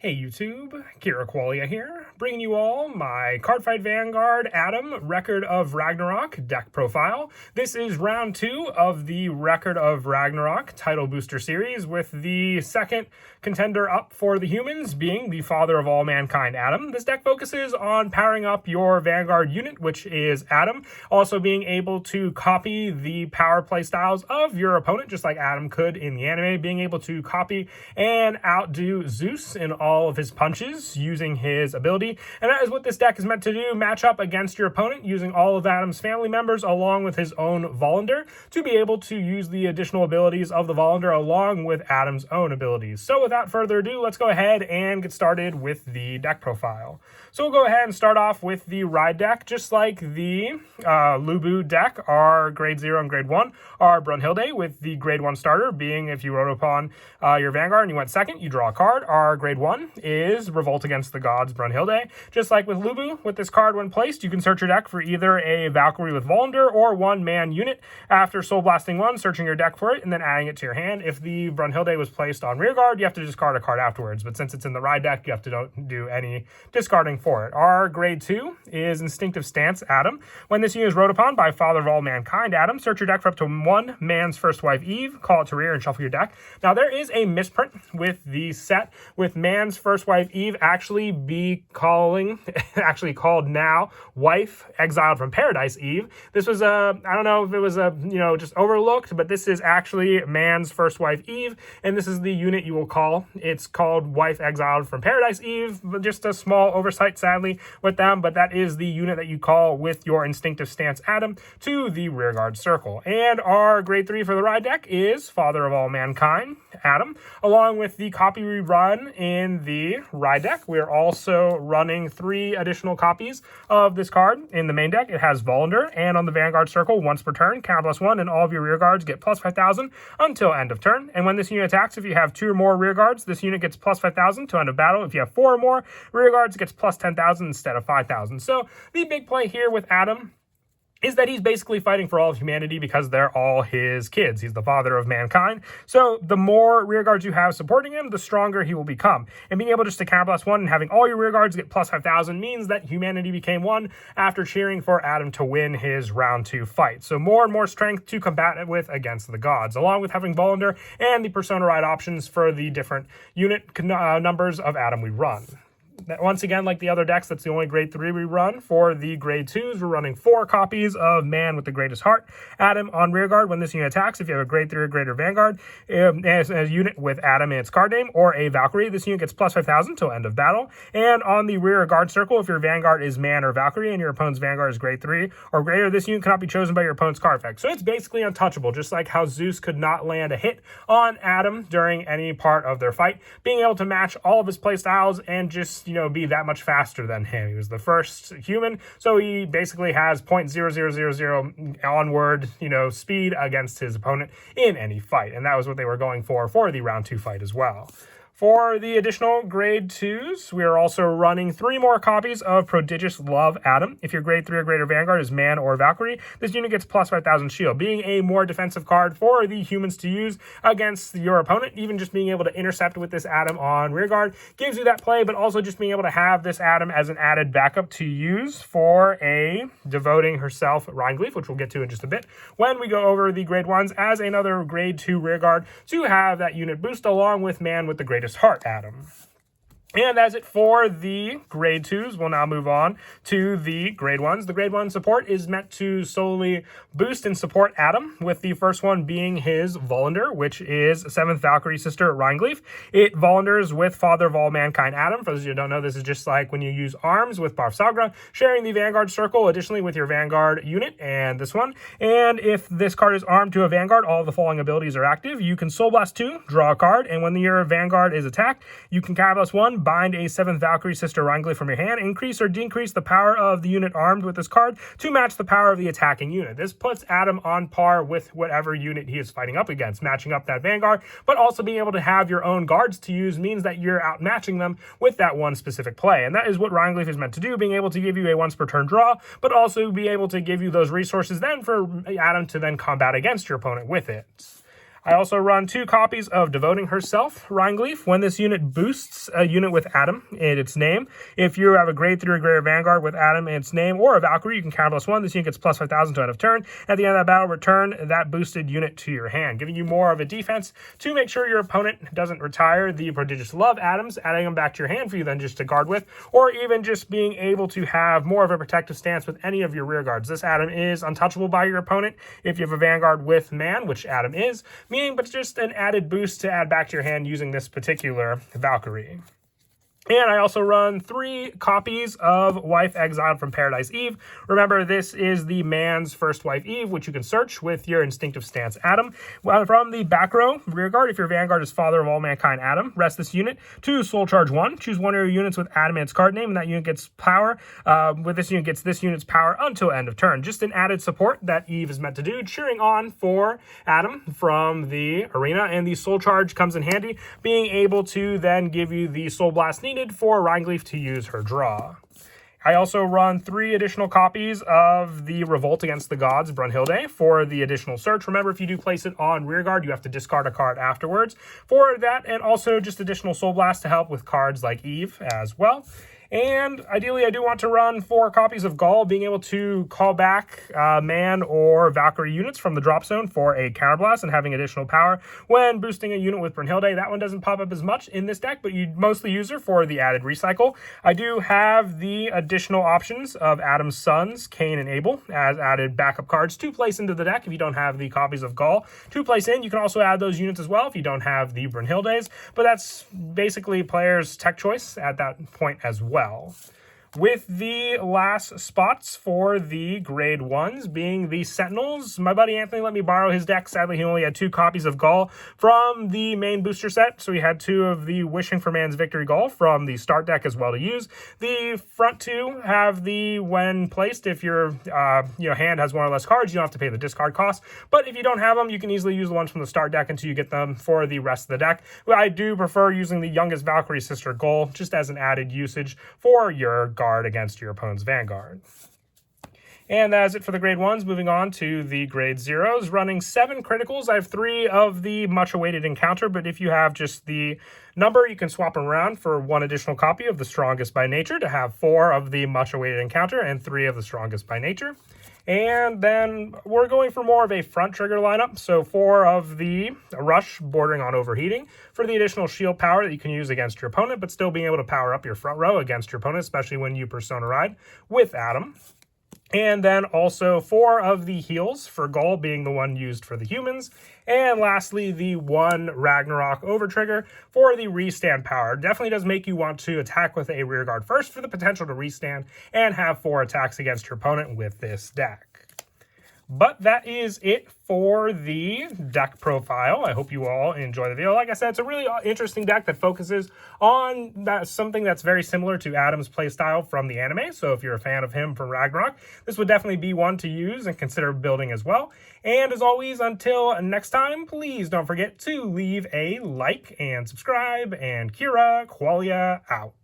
Hey YouTube, Kira Qualia here, bringing you all my Cardfight Vanguard Adam Record of Ragnarok deck profile. This is round 2 of the Record of Ragnarok title booster series, with the second contender up for the humans being the Father of All Mankind Adam. This deck focuses on powering up your Vanguard unit, which is Adam, also being able to copy the power play styles of your opponent, just like Adam could in the anime, being able to copy and outdo Zeus in all of his punches using his ability. And that is what this deck is meant to do: match up against your opponent using all of Adam's family members along with his own Volander to be able to use the additional abilities of the Volander along with Adam's own abilities. So without further ado, let's go ahead and get started with the deck profile. So we'll go ahead and start off with the Ride deck. Just like the Lubu deck, our Grade 0 and Grade 1 are Brunhilde, with the Grade 1 starter being if you rode upon your Vanguard and you went second, you draw a card. Our Grade 1 is Revolt Against the Gods Brunhilde. Just like with Lubu, with this card when placed, you can search your deck for either a Valkyrie with Volander or one-man unit. After Soul Blasting one, searching your deck for it, and then adding it to your hand. If the Brunhilde was placed on rearguard, you have to discard a card afterwards, but since it's in the Ride deck, you have to don't do any discarding for it. Our Grade 2 is Instinctive Stance Adam. When this unit is rode upon by Father of All Mankind Adam, search your deck for up to one Man's First Wife Eve, call it to rear, and shuffle your deck. Now, there is a misprint with the set, with Man's First Wife Eve actually called now Wife Exiled from Paradise Eve. This was I don't know if it was just overlooked, but this is actually Man's First Wife Eve, and this is the unit you will call. It's called Wife Exiled from Paradise Eve, but just a small oversight, sadly, with them, but that is the unit that you call with your Instinctive Stance Adam to the rearguard circle. And our Grade 3 for the Ride deck is Father of All Mankind Adam, along with the copy we run in the Ride deck. We're also running 3 additional copies of this card in the main deck. It has Volander, and on the Vanguard circle, once per turn, count +1, and all of your rear guards get plus 5,000 until end of turn. And when this unit attacks, if you have 2 or more rear guards, this unit gets plus 5,000 to end of battle. If you have 4 or more rear guards, it gets plus 10,000 instead of 5,000. So the big play here with Adam is that he's basically fighting for all of humanity because they're all his kids. He's the father of mankind. So the more rear guards you have supporting him, the stronger he will become. And being able just to count +1 and having all your rear guards get plus 5,000 means that humanity became one after cheering for Adam to win his round 2 fight. So more and more strength to combat it with against the gods, along with having Volander and the Persona Ride options for the different unit numbers of Adam we run. Once again, like the other decks, that's the only Grade 3 we run. For the Grade 2s, we're running 4 copies of Man with the Greatest Heart Adam on rearguard. When this unit attacks, if you have a Grade 3 or greater Vanguard as a unit with Adam in its card name, or a Valkyrie, this unit gets plus 5,000 till end of battle. And on the rear guard circle, if your Vanguard is Man or Valkyrie and your opponent's Vanguard is Grade 3 or greater, this unit cannot be chosen by your opponent's card effect. So it's basically untouchable, just like how Zeus could not land a hit on Adam during any part of their fight. Being able to match all of his play styles and just, be that much faster than him. He was the first human, so he basically has 0.0000 onward, speed against his opponent in any fight. And that was what they were going for the round 2 fight as well. For the additional Grade 2s, we are also running 3 more copies of Prodigious Love Adam. If your Grade 3 or greater Vanguard is Man or Valkyrie, this unit gets plus 5,000 shield, being a more defensive card for the humans to use against your opponent. Even just being able to intercept with this Adam on rearguard gives you that play, but also just being able to have this Adam as an added backup to use for a Devoting Herself Rhingleaf, which we'll get to in just a bit when we go over the Grade 1s, as another Grade 2 rearguard to have that unit boost along with Man with the Greatest Heart Adam. And that's it for the Grade 2s. We'll now move on to the Grade 1s. The Grade 1 support is meant to solely boost and support Adam, with the first one being his Volander, which is 7th Valkyrie sister Rhingleaf. It Volanders with Father of All Mankind Adam. For those of you who don't know, this is just like when you use Arms with Barfsagra, sharing the Vanguard circle additionally with your Vanguard unit and this one. And if this card is armed to a Vanguard, all of the following abilities are active. You can Soul Blast 2, draw a card, and when your Vanguard is attacked, you can Catalyst 1, bind a 7th Valkyrie sister Rhingleif from your hand, increase or decrease the power of the unit armed with this card to match the power of the attacking unit. This puts Adam on par with whatever unit he is fighting up against, matching up that Vanguard, but also being able to have your own guards to use means that you're outmatching them with that one specific play. And that is what Rhingleif is meant to do, being able to give you a once per turn draw, but also be able to give you those resources then for Adam to then combat against your opponent with it. I also run 2 copies of Devoting Herself, Rhineglif. When this unit boosts a unit with Adam in its name, if you have a grade 3 or greater Vanguard with Adam in its name, or a Valkyrie, you can counter +1. This unit gets plus 5,000 to end of turn. At the end of that battle, return that boosted unit to your hand, giving you more of a defense to make sure your opponent doesn't retire the Prodigious Love Adams, adding them back to your hand for you then just to guard with, or even just being able to have more of a protective stance with any of your rear guards. This Adam is untouchable by your opponent if you have a Vanguard with man, which Adam is, meaning but just an added boost to add back to your hand using this particular Valkyrie. And I also run 3 copies of Wife Exiled from Paradise Eve. Remember, this is the man's first wife Eve, which you can search with your Instinctive Stance Adam. From the back row, rear guard, if your Vanguard is Father of All Mankind Adam, rest this unit to Soul Charge 1. Choose one of your units with Adam in its card name, and that unit gets power. With this unit gets this unit's power until end of turn. Just an added support that Eve is meant to do, cheering on for Adam from the arena. And the Soul Charge comes in handy, being able to then give you the Soul Blast needed for Rhineglif to use her draw. I also run 3 additional copies of the Revolt Against the Gods, Brunhilde, for the additional search. Remember, if you do place it on rearguard, you have to discard a card afterwards for that, and also just additional Soul Blast to help with cards like Eve as well. And ideally, I do want to run 4 copies of Gaul, being able to call back man or Valkyrie units from the drop zone for a counterblast and having additional power when boosting a unit with Brunhilde. That one doesn't pop up as much in this deck, but you mostly use her for the added recycle. I do have the additional options of Adam's sons, Cain and Abel, as added backup cards to place into the deck if you don't have the copies of Gaul to place in. You can also add those units as well if you don't have the Brunhildes, but that's basically players' tech choice at that point as well. With the last spots for the grade 1s being the Sentinels, my buddy Anthony let me borrow his deck. Sadly, he only had 2 copies of Gaul from the main booster set, so he had 2 of the Wishing for Man's Victory Gaul from the start deck as well to use. The front 2 have the when placed, if your hand has 1 or less cards, you don't have to pay the discard cost, but if you don't have them, you can easily use the ones from the start deck until you get them for the rest of the deck. But I do prefer using the Youngest Valkyrie Sister Gaul just as an added usage for your guard against your opponent's Vanguard. And that is it for the grade 1s. Moving on to the grade 0s, running 7 criticals. I have 3 of the much awaited encounter, but if you have just the number, you can swap them around for 1 additional copy of the Strongest by Nature to have 4 of the much awaited encounter and 3 of the Strongest by Nature. And then we're going for more of a front trigger lineup. So 4 of the Rush bordering on Overheating for the additional shield power that you can use against your opponent, but still being able to power up your front row against your opponent, especially when you Persona Ride with Adam. And then also 4 of the heals for Gaul being the one used for the humans. And lastly, the 1 Ragnarok Overtrigger for the restand power. Definitely does make you want to attack with a rearguard first for the potential to restand and have 4 attacks against your opponent with this deck. But that is it for the deck profile. I hope you all enjoy the video. Like I said, it's a really interesting deck that focuses on something that's very similar to Adam's playstyle from the anime. So if you're a fan of him from Ragnarok, this would definitely be one to use and consider building as well. And as always, until next time, please don't forget to leave a like and subscribe. And Kira Qualia out.